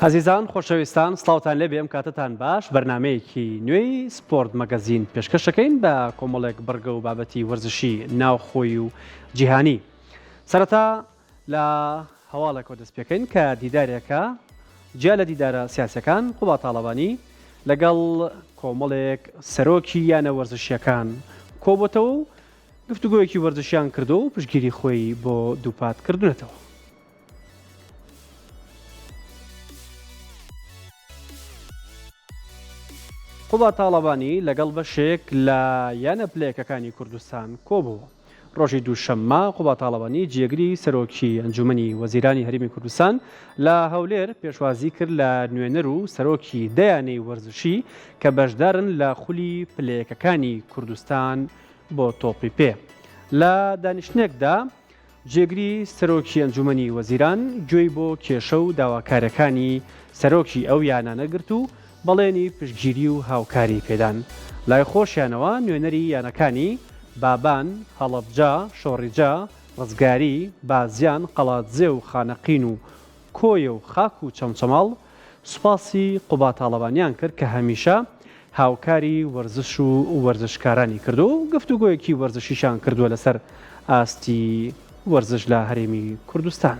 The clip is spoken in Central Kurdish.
عزیزان خۆشەویستان سڵاوتان لێبێ ئەم کاتتان باش بەرنمەیەکی نوێی سپۆرت مەگەزین پێشکەشەکەین بە کۆمەڵێک بەرگە و بابەتی وەرزشی ناوخۆی و جیهانی. سەرەتا لە هەواڵێکەوە دەست پێکەین کە دیدارێکە جیا لە دیدارە سیاسەکان قوبا تاڵەبانی لەگەڵ کۆمەڵێک سەرۆکی یانە وەرزشیەکان کۆبووتەوە و گفتوگۆیەکی وەرزشیان کردو و پشتگیری خۆی بۆ دووپات کردوونەتەوە. قوبا تاڵەبانی لەگەڵ بەشێک لە یانە پلەیەکەکانی کوردستان کۆبووە. ڕۆژی دووشەممە قوبا تاڵەبانی جێگری سەرۆکی ئەنجومەنی وەزیرانی هەرێمی کوردستان لە هەولێر پێشوازی کرد لە نوێنەر و سەرۆکی دەیانەی وەرزشی کە بەشدارن لە خولی پلەیەکەکانی کوردستان بۆ تۆپی پێ. لە دانیشتنێکدا جێگری سەرۆکی ئەنجومەنی وەزیران گوێی بۆ کێشە و داواکارەکانی سەرۆکی ئەو یانانە گرت و بەڵێنی پشتگیری و هاوکاری پێدان. لای خۆشیانەوە نوێنەری یانەکانی بابان، هەڵەبجا، شۆڕیجا، ڕزگاری، بازیان، قەڵاتزێ و خانەقین و کۆیە و خاک و چەمچەماڵ سوپاسی قوبا تاڵەبانیان کرد کە هەمیشە هاوکاری وەرزش و وەرزشکارانی کردو و گفتوگۆیەکی وەرزشیشان کردووە لەسەر ئاستی وەرزش لە هەرێمی کوردستان.